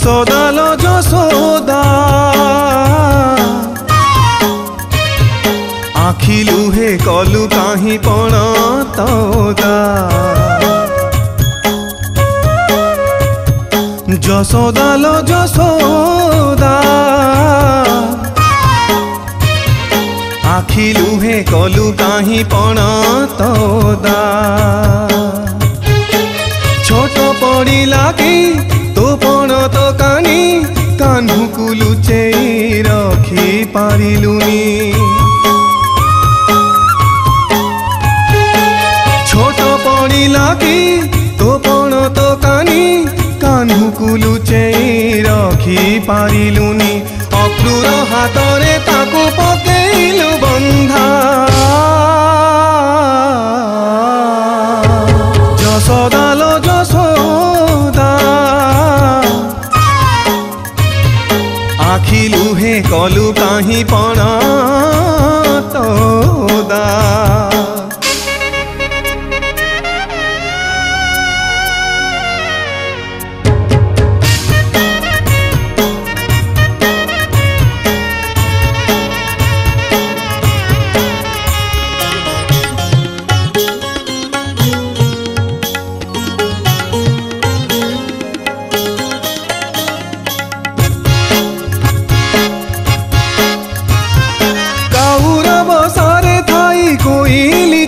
যশোদা লো যশোদা আখি লুহে কলু কাহি পণ তোদা যশোদা লো যশোদা আখি লুহে কলু কাহি পণ তোদা ছোট পড়িলা কি তো পণ তো কানি কাহ্নুকু লুচেই রখি পারিলুনি ছোট পড়িলা কি তো পণ তো কানি কাহ্নুকু লুচেই রখি পারিলুনি অক্রূর হাতরে তাকু পকেইলু বন্ধা যশোদা লো যশোদা আখি লুহে কলু কাহি পণ তোদা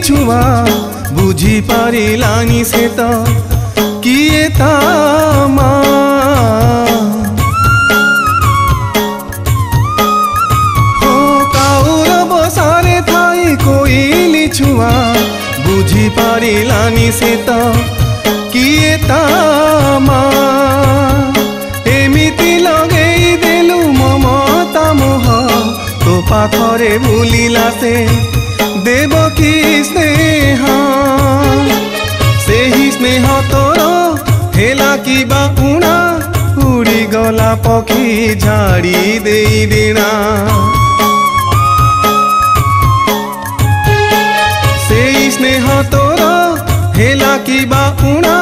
छुआ बुझी पारिलानी से तो किए ता हो काउर बसारे थाई कोइली छुआ बुझी पारिलानी से तो किए ता एमिति लगेई देलु ममता मोह तो पाखरे भूलिला से देवकी स्नेह से ही स्नेह तोर हेला कि उणा उड़ी गला पक्षी झाड़ी दे दिना से ही स्नेह तोर हेला कि उणा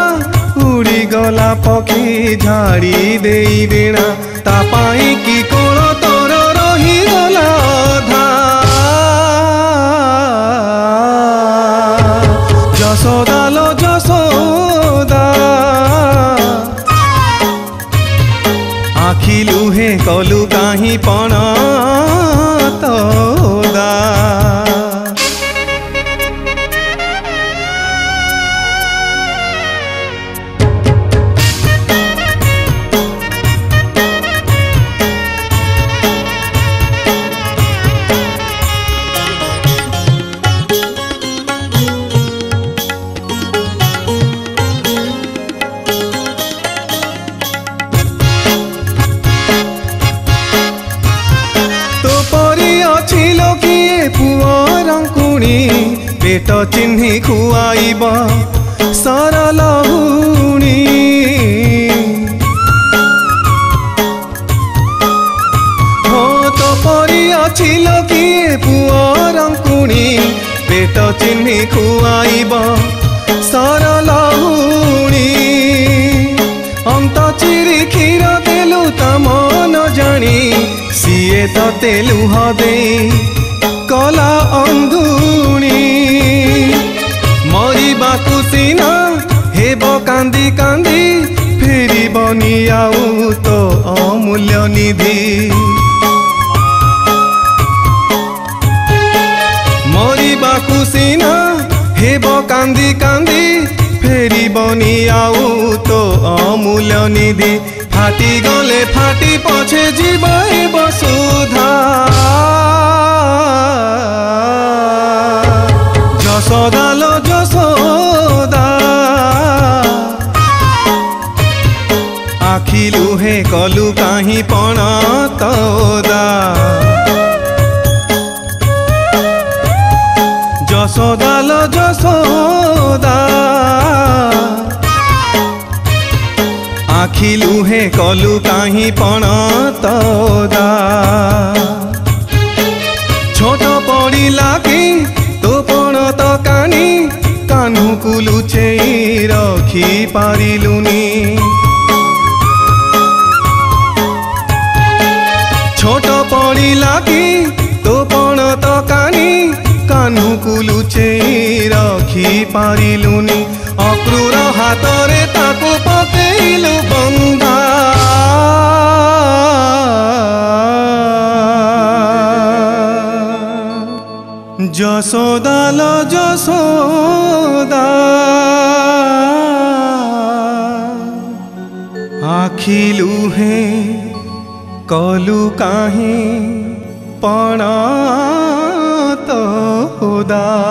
उड़ी गला पक्षी झाड़ी दे दिना ता पाई कि कोण तोर रही गला अधा যশোদা লো যশোদা আখি লুহে কলু কাহি পণ তোদা पेट चिन्ही खुआइब सरल हुणी हो तो परी अछि किए पुअर कुणी पेट चिन्ही खुआइब सरल हुणी अंत चिरी क्षीर देलु त मन जानी सीए तते लुह दे कला अंधुणी मरिबाकु सिना हेब कांदी कांदी फेरिबनी आउ तो अमूल्य निधि मरिबाकु सिना हेब कांदी कांदी फेरिबनी आउ तो अमूल्य निधि फाटी गले फाटी पछे जीव वसुधा যশোদা লো যশোদা আখি লুহে কলু কাহি পণ তোদা যশোদা লো যশোদা আখি লুহে কলু কাহি পণ তোদা ছোট পড়িলা কি তো পণ তো কানি কাহ্নুকু লুচেই রখি পারিলুনি पड़िला कि तो पण तो कानी कान्हू को लुचेई रखी पारिलुनी अक्रूर हातरे ताको पकेइलु बंधा যশোদা লো যশোদা आखि लुहे कलु काहे पण तो होदा।